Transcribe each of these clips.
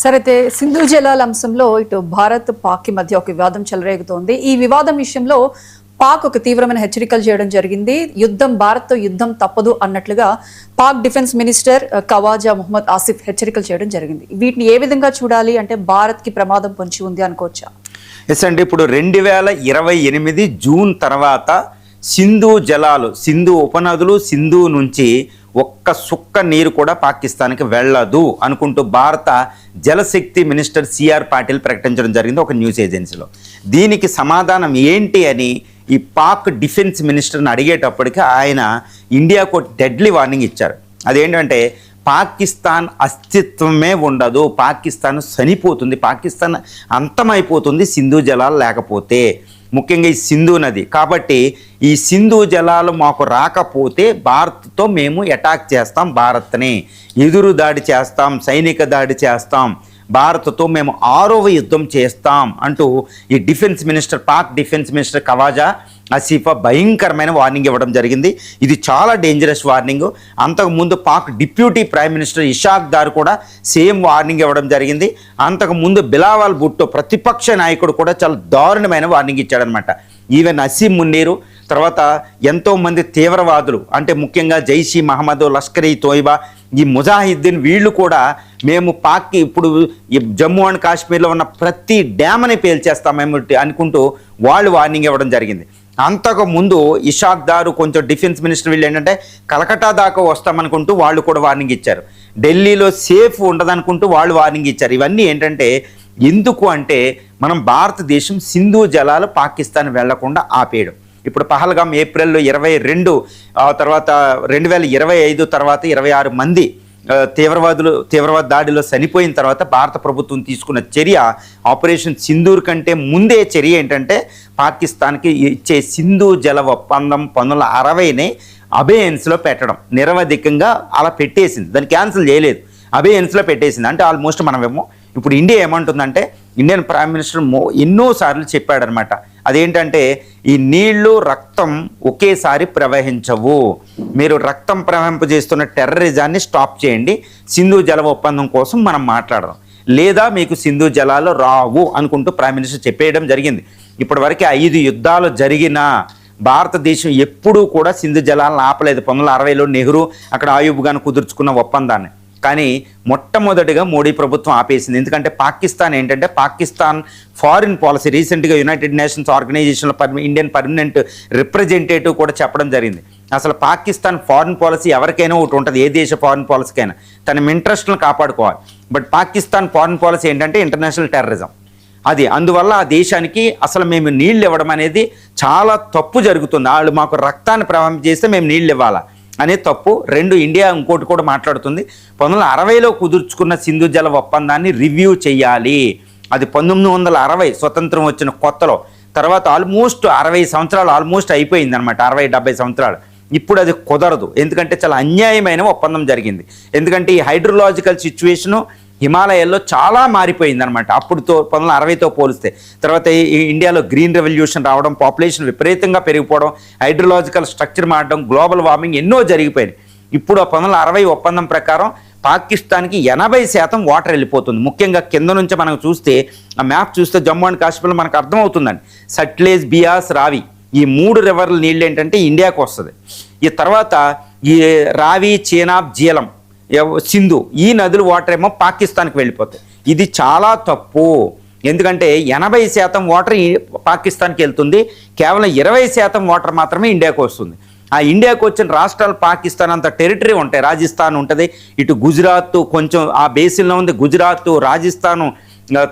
సరే అయితే సింధు జలాల అంశంలో ఇటు భారత్ పాక్ కి మధ్య ఒక వివాదం చెలరేగుతోంది. ఈ వివాదం విషయంలో పాక్ ఒక తీవ్రమైన హెచ్చరికలు చేయడం జరిగింది. భారత్తో యుద్ధం తప్పదు అన్నట్లుగా పాక్ డిఫెన్స్ మినిస్టర్ ఖవాజా మొహమ్మద్ ఆసిఫ్ హెచ్చరికలు చేయడం జరిగింది. వీటిని ఏ విధంగా చూడాలి అంటే భారత్ కి ప్రమాదం పొంచి ఉంది అనుకోవచ్చా? ఎస్ అండి, ఇప్పుడు 2028 జూన్ తర్వాత సింధు జలాలు, సింధు ఉపనదులు, సింధు నుంచి ఒక్క సుక్క నీరు కూడా పాకిస్తాన్కి వెళ్ళదు అనుకుంటూ భారత జలశక్తి మినిస్టర్ సిఆర్ పాటిల్ ప్రకటించడం జరిగింది ఒక న్యూస్ ఏజెన్సీలో. దీనికి సమాధానం ఏంటి అని ఈ పాక్ డిఫెన్స్ మినిస్టర్ని అడిగేటప్పటికి ఆయన ఇండియాకు డెడ్లీ వార్నింగ్ ఇచ్చారు. అదేంటంటే పాకిస్తాన్ అస్తిత్వమే ఉండదు, పాకిస్తాన్ చనిపోతుంది, పాకిస్తాన్ అంతమైపోతుంది సింధు జలాలు లేకపోతే, ముఖ్యంగా ఈ సింధు నది. కాబట్టి ఈ సింధు జలాలు మాకు రాకపోతే భారత్తో మేము అటాక్ చేస్తాం, భారత్ని ఎదురు దాడి చేస్తాం, సైనిక దాడి చేస్తాం, భారత్తో మేము 6వ యుద్ధం చేస్తాం అంటూ ఈ defence minister, Pak defence minister Khawaja Asif భయంకరమైన వార్నింగ్ ఇవ్వడం జరిగింది. ఇది చాలా డేంజరస్ వార్నింగ్. అంతకుముందు Pak deputy prime minister Ishaq Dar కూడా సేమ్ వార్నింగ్ ఇవ్వడం జరిగింది. అంతకుముందు బిలావల్ భుట్టో ప్రతిపక్ష నాయకుడు కూడా చాలా దారుణమైన వార్నింగ్ ఇచ్చాడనమాట. ఈవెన్ అసీం మున్నీరు, తర్వాత ఎంతోమంది తీవ్రవాదులు, అంటే ముఖ్యంగా జైషీ మహమ్మద్, లష్కర్-ఈ తోయిబా, ఈ ముజాహిద్దీన్, వీళ్ళు కూడా మేము పాక్కి ఇప్పుడు ఈ జమ్మూ అండ్ కాశ్మీర్లో ఉన్న ప్రతి డ్యామ్ని పేల్చేస్తామేమో అనుకుంటూ వాళ్ళు వార్నింగ్ ఇవ్వడం జరిగింది. అంతకుముందు ఇషాక్ దారు కొంచెం డిఫెన్స్ మినిస్టర్ వీళ్ళు ఏంటంటే కలకట్టా దాకా వస్తామనుకుంటూ వాళ్ళు కూడా వార్నింగ్ ఇచ్చారు. ఢిల్లీలో సేఫ్ ఉండదనుకుంటూ వాళ్ళు వార్నింగ్ ఇచ్చారు. ఇవన్నీ ఏంటంటే ఎందుకు అంటే మనం భారతదేశం సింధు జలాలు పాకిస్తాన్ వెళ్లకుండా ఆపేయడం. ఇప్పుడు పహల్గామ్ ఏప్రిల్లో 22, తర్వాత 2025 తర్వాత 26 మంది తీవ్రవాద దాడిలో చనిపోయిన తర్వాత భారత ప్రభుత్వం తీసుకున్న చర్య ఆపరేషన్ సింధూర్ కంటే ముందే చర్య ఏంటంటే పాకిస్తాన్కి ఇచ్చే సింధు జల ఒప్పందం 1960ని అబేయన్స్లో పెట్టడం. నిరవధికంగా అలా పెట్టేసింది, దాన్ని క్యాన్సిల్ చేయలేదు, అబేయన్స్లో పెట్టేసింది. అంటే ఆల్మోస్ట్ మనమేమో ఇప్పుడు ఇండియా ఏమంటుందంటే, ఇండియన్ ప్రైమ్ మినిస్టర్ ఎన్నోసార్లు చెప్పాడనమాట, అదేంటంటే ఈ నీళ్లు రక్తం ఒకేసారి ప్రవహించవు, మీరు రక్తం ప్రవహింపజేస్తున్న టెర్రరిజాన్ని స్టాప్ చేయండి, సింధు జల ఒప్పందం కోసం మనం మాట్లాడదాం, లేదా మీకు సింధు జలాలు రావు అనుకుంటూ ప్రైమ్ మినిస్టర్ చెప్పేయడం జరిగింది. ఇప్పటివరకు 5 యుద్ధాలు జరిగినా భారతదేశం ఎప్పుడూ కూడా సింధు జలాలను ఆపలేదు. 1960లో నెహ్రూ అక్కడ ఆయూబ్ ఖాన్ కుదుర్చుకున్న ఒప్పందాన్ని, కానీ మొట్టమొదటిగా మోడీ ప్రభుత్వం ఆపేసింది. ఎందుకంటే పాకిస్తాన్ ఏంటంటే, పాకిస్తాన్ ఫారిన్ పాలసీ రీసెంట్గా యునైటెడ్ నేషన్స్ ఆర్గనైజేషన్లో ఇండియన్ పర్మనెంట్ రిప్రజెంటేటివ్ కూడా చెప్పడం జరిగింది. అసలు పాకిస్తాన్ ఫారిన్ పాలసీ ఎవరికైనా ఒకటి ఉంటుంది, ఏ దేశ ఫారిన్ పాలసీకైనా తన ఇంట్రెస్ట్లను కాపాడుకోవాలి. బట్ పాకిస్తాన్ ఫారిన్ పాలసీ ఏంటంటే ఇంటర్నేషనల్ టెర్రరిజం. అది అందువల్ల ఆ దేశానికి అసలు మేము నీళ్ళు ఇవ్వడం అనేది చాలా తప్పు జరుగుతుంది. వాళ్ళు మాకు రక్తాన్ని ప్రవహింపజేస్తే మేము నీళ్ళు ఇవ్వాలా అనే తప్పు. 2, ఇండియా ఇంకోటి కూడా మాట్లాడుతుంది, 1960లో కుదుర్చుకున్న సింధు జల ఒప్పందాన్ని రివ్యూ చేయాలి. అది 1960 స్వతంత్రం వచ్చిన కొత్తలో, తర్వాత ఆల్మోస్ట్ 60 సంవత్సరాలు ఆల్మోస్ట్ అయిపోయింది అనమాట, 60-70 సంవత్సరాలు. ఇప్పుడు అది కుదరదు, ఎందుకంటే చాలా అన్యాయమైన ఒప్పందం జరిగింది. ఎందుకంటే ఈ హైడ్రోలాజికల్ సిచ్యువేషను హిమాలయాల్లో చాలా మారిపోయింది అనమాట అప్పుడుతో 1960తో పోలిస్తే. తర్వాత ఇండియాలో గ్రీన్ రెవల్యూషన్ రావడం, పాపులేషన్ విపరీతంగా పెరిగిపోవడం, హైడ్రోలాజికల్ స్ట్రక్చర్ మారడం, గ్లోబల్ వార్మింగ్ ఎన్నో జరిగిపోయింది. ఇప్పుడు 1960 ఒప్పందం ప్రకారం పాకిస్తాన్కి 80% వాటర్ వెళ్ళిపోతుంది. ముఖ్యంగా కింద నుంచి మనం చూస్తే, ఆ మ్యాప్ చూస్తే జమ్మూ అండ్ కాశ్మీర్లో మనకు అర్థమవుతుందండి, సట్లెజ్, బియాస్, రావి, ఈ 3 రివర్ల నీళ్ళు ఏంటంటే ఇండియాకు వస్తుంది. ఈ తర్వాత ఈ రావి, చీనాబ్, జీలం, సింధు, ఈ నదుల వాటర్ ఏమో పాకిస్తాన్కి వెళ్ళిపోతాయి. ఇది చాలా తప్పు. ఎందుకంటే 80% వాటర్ పాకిస్తాన్కి వెళ్తుంది, కేవలం 20% వాటర్ మాత్రమే ఇండియాకు వస్తుంది. ఆ ఇండియాకు వచ్చిన రాష్ట్రాలు పాకిస్తాన్ అంత టెరిటరీ ఉంటాయి. రాజస్థాన్ ఉంటుంది, ఇటు గుజరాత్ కొంచెం ఆ బేసిన్లో ఉంది, గుజరాత్, రాజస్థాను,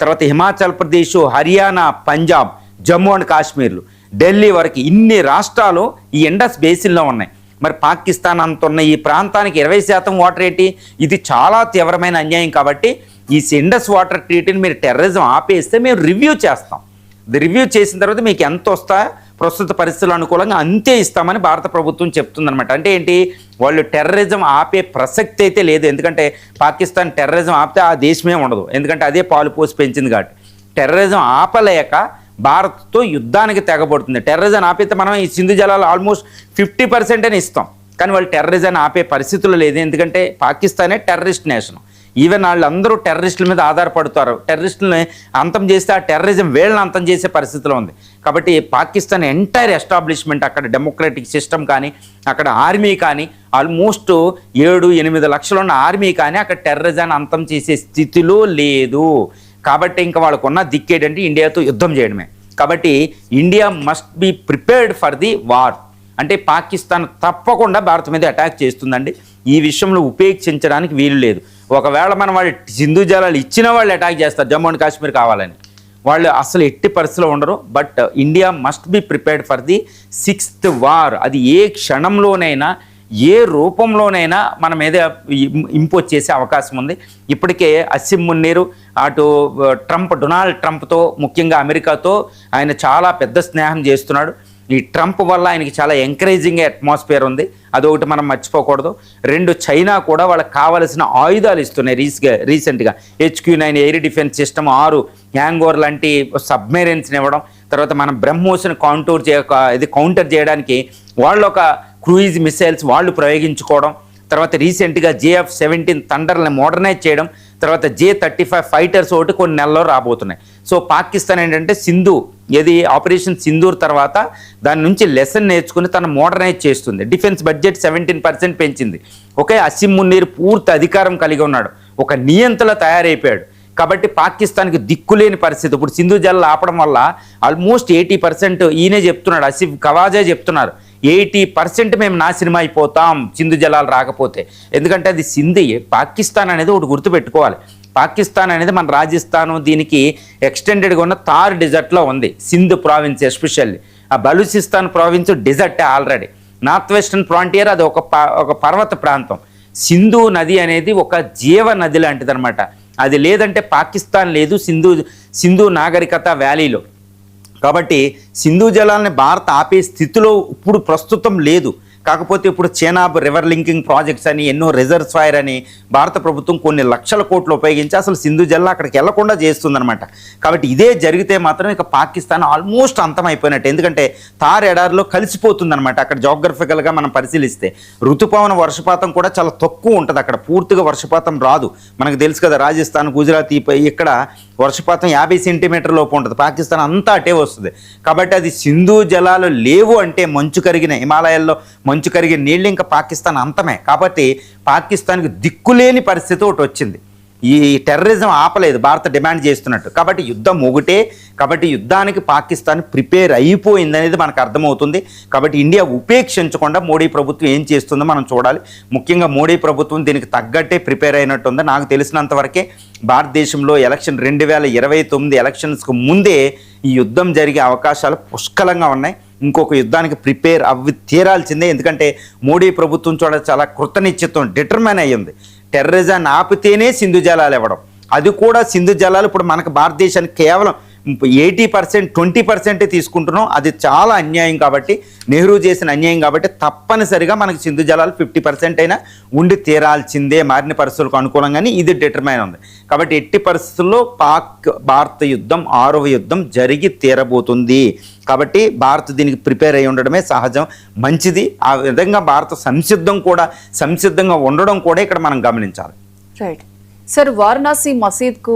తర్వాత హిమాచల్ ప్రదేశ్, హర్యానా, పంజాబ్, జమ్మూ అండ్ కాశ్మీర్లు, ఢిల్లీ వరకు ఇన్ని రాష్ట్రాలు ఈ ఇండస్ బేసిన్లో ఉన్నాయి. మరి పాకిస్తాన్ అంత ఉన్న ఈ ప్రాంతానికి 20% వాటర్ ఏంటి? ఇది చాలా తీవ్రమైన అన్యాయం. కాబట్టి ఈ ఇండస్ వాటర్ ట్రీటీని మీరు టెర్రరిజం ఆపేస్తే మేము రివ్యూ చేస్తాం, రివ్యూ చేసిన తర్వాత మీకు ఎంత వస్తాయో ప్రస్తుత పరిస్థితులు అనుకూలంగా అంతే ఇస్తామని భారత ప్రభుత్వం చెప్తుందనమాట. అంటే ఏంటి, వాళ్ళు టెర్రరిజం ఆపే ప్రసక్తి అయితే లేదు. ఎందుకంటే పాకిస్తాన్ టెర్రరిజం ఆపితే ఆ దేశమే ఉండదు, ఎందుకంటే అదే పాలు పోసి పెంచింది కాబట్టి. టెర్రరిజం ఆపలేక భారత్తో యుద్ధానికి తెగబడుతుంది. టెర్రరిజం ఆపితే మనం ఈ సింధు జలాలు ఆల్మోస్ట్ 50% ఇస్తాం, కానీ వాళ్ళు టెర్రరిజం ఆపే పరిస్థితులు లేదు. ఎందుకంటే పాకిస్తానే టెర్రరిస్ట్ నేషన్. ఈవెన్ వాళ్ళందరూ టెర్రరిస్టుల మీద ఆధారపడతారు. టెర్రరిస్టులని అంతం చేస్తే ఆ టెర్రరిజం వీళ్ళని అంతం చేసే పరిస్థితిలో ఉంది. కాబట్టి పాకిస్తాన్ ఎంటైర్ ఎస్టాబ్లిష్మెంట్, అక్కడ డెమోక్రటిక్ సిస్టమ్ కానీ, అక్కడ ఆర్మీ కానీ, ఆల్మోస్ట్ 7-8 లక్షలు ఉన్న ఆర్మీ కానీ అక్కడ టెర్రరిజాన్ని అంతం చేసే స్థితిలో లేదు. కాబట్టి ఇంకా వాళ్ళకున్న దిక్కేటంటే ఇండియాతో యుద్ధం చేయడమే. కాబట్టి India must be prepared for the war. అంటే పాకిస్తాన్ తప్పకుండా భారత్ మీద అటాక్ చేస్తుందండి. ఈ విషయంలో ఉపేక్షించడానికి వీలు లేదు. ఒకవేళ మనం వాళ్ళు సింధు జలాలు ఇచ్చిన వాళ్ళు అటాక్ చేస్తారు, జమ్మూ అండ్ కాశ్మీర్ కావాలని, వాళ్ళు అసలు ఎట్టి పరిస్థితిలో ఉండరు. But India must be prepared for the 6th war. అది ఏ క్షణంలోనైనా ఏ రూపంలోనైనా మన మీద ఇంపోజ్ చేసే అవకాశం ఉంది. ఇప్పటికే అసిమ్ మున్నీరు అటు డొనాల్డ్ ట్రంప్తో, ముఖ్యంగా అమెరికాతో ఆయన చాలా పెద్ద స్నేహం చేస్తున్నాడు. ఈ ట్రంప్ వల్ల ఆయనకి చాలా ఎంకరేజింగ్ అట్మాస్ఫియర్ ఉంది, అదొకటి మనం మర్చిపోకూడదు. 2 చైనా కూడా వాళ్ళకి కావలసిన ఆయుధాలు ఇస్తున్నాయి. రీసెంట్గా HQ-9 ఎయిర్ డిఫెన్స్ సిస్టమ్, 6 హ్యాంగోర్ లాంటి సబ్మెరైన్స్ని ఇవ్వడం, తర్వాత మనం బ్రహ్మోస్ని కౌంటర్ చేయడానికి వాళ్ళు ఒక క్రూయిజ్ మిసైల్స్ వాళ్ళు ప్రయోగించుకోవడం, తర్వాత రీసెంట్గా JF-17 థండర్ని మోడర్నైజ్ చేయడం, తర్వాత J-35 ఫైటర్స్ ఒకటి కొన్ని నెలల్లో రాబోతున్నాయి. సో పాకిస్తాన్ ఏంటంటే ఆపరేషన్ సింధూర్ తర్వాత దాని నుంచి లెసన్ నేర్చుకుని తను మోడర్నైజ్ చేస్తుంది. డిఫెన్స్ బడ్జెట్ 17% పెంచింది. ఓకే, అసిమ్ మున్నీర్ పూర్తి అధికారం కలిగి ఉన్నాడు, ఒక నియంతలా తయారైపోయాడు. కాబట్టి పాకిస్తాన్కి దిక్కులేని పరిస్థితి. ఇప్పుడు సింధు జలాలు ఆపడం వల్ల ఆల్మోస్ట్ 80% ఈయనే చెప్తున్నాడు, ఆసిఫ్ కవాజా చెప్తున్నారు, 80% మేము నాశనం అయిపోతాం సింధు జలాలు రాకపోతే. ఎందుకంటే అది పాకిస్తాన్ అనేది ఒకటి గుర్తుపెట్టుకోవాలి. పాకిస్తాన్ అనేది మన రాజస్థాను దీనికి ఎక్స్టెండెడ్గా ఉన్న థార్ డిజర్ట్లో ఉంది. సింధ్ ప్రావిన్స్ ఎస్పెషల్లీ, ఆ బలూచిస్తాన్ ప్రావిన్స్ డిజర్టే ఆల్రెడీ. నార్త్ వెస్టర్న్ ఫ్రాంటియర్ అది ఒక పర్వత ప్రాంతం. సింధు నది అనేది ఒక జీవ నది లాంటిది అనమాట. అది లేదంటే పాకిస్తాన్ లేదు సింధు నాగరికత వ్యాలీలో. కాబట్టి సింధు జలాలని భారత్ ఆపే స్థితిలో ఇప్పుడు ప్రస్తుతం లేదు. కాకపోతే ఇప్పుడు చేనాబ్ రివర్ లింకింగ్ ప్రాజెక్ట్స్ అని, ఎన్నో రిజర్వాయర్ అని భారత ప్రభుత్వం కొన్ని లక్షల కోట్లు ఉపయోగించి అసలు సింధు జల్లా అక్కడికి వెళ్లకుండా చేస్తుందన్నమాట. కాబట్టి ఇదే జరిగితే మాత్రం ఇక పాకిస్తాన్ ఆల్మోస్ట్ అంతమైపోయినట్టు. ఎందుకంటే తార్ ఎడారిలో కలిసిపోతుందన్నమాట. అక్కడ జోగ్రఫికల్గా మనం పరిశీలిస్తే ఋతుపవన వర్షపాతం కూడా చాలా తక్కువ ఉంటుంది. అక్కడ పూర్తిగా వర్షపాతం రాదు. మనకు తెలుసు కదా, రాజస్థాన్, గుజరాత్ ఇక్కడ వర్షపాతం 50 సెంటీమీటర్ లోపు ఉంటుంది. పాకిస్తాన్ అంతా అటే వస్తుంది. కాబట్టి అది సింధు జలాలు లేవు అంటే మంచు కరిగిన హిమాలయాల్లో మంచు కరిగిన నీళ్ళు ఇంకా పాకిస్తాన్ అంతమే. కాబట్టి పాకిస్తాన్కి దిక్కులేని పరిస్థితి ఒకటి వచ్చింది. ఈ టెర్రరిజం ఆపలేదు భారత డిమాండ్ చేస్తున్నట్టు. కాబట్టి యుద్ధం ఒకటే. కాబట్టి యుద్ధానికి పాకిస్తాన్ ప్రిపేర్ అయిపోయింది అనేది మనకు అర్థమవుతుంది. కాబట్టి ఇండియా ఉపేక్షించకుండా మోడీ ప్రభుత్వం ఏం చేస్తుందో మనం చూడాలి. ముఖ్యంగా మోడీ ప్రభుత్వం దీనికి తగ్గట్టే ప్రిపేర్ అయినట్టుంది. నాకు తెలిసినంత వరకే భారతదేశంలో 2029 ఎలక్షన్స్కు ముందే ఈ యుద్ధం జరిగే అవకాశాలు పుష్కలంగా ఉన్నాయి. ఇంకొక యుద్ధానికి ప్రిపేర్ అవి తీరాల్సిందే. ఎందుకంటే మోడీ ప్రభుత్వం చాలా కృతనిశ్చితం, డిటర్మైన్ అయ్యింది. టెర్రరిజాన్ని ఆపితేనే సింధు జలాలు ఇవ్వడం. అది కూడా సింధు జలాలు ఇప్పుడు మనకు భారతదేశానికి కేవలం 80%, 20% తీసుకుంటున్నాం. అది చాలా అన్యాయం. కాబట్టి నెహ్రూ చేసిన అన్యాయం. కాబట్టి తప్పనిసరిగా మనకి సింధు జలాలు 50% అయినా ఉండి తీరాల్సిందే మారిన పరిస్థితులకు అనుకూలంగానే ఇది డిటర్మైన్ ఉంది. కాబట్టి ఎట్టి పరిస్థితుల్లో భారత యుద్ధం 6వ యుద్ధం జరిగి తీరబోతుంది. కాబట్టి భారత్ దీనికి ప్రిపేర్ అయి ఉండడమే సహజం, మంచిది. ఆ విధంగా భారత సంసిద్ధంగా ఉండడం కూడా ఇక్కడ మనం గమనించాలి. Right sir, Varanasi మసీద్కు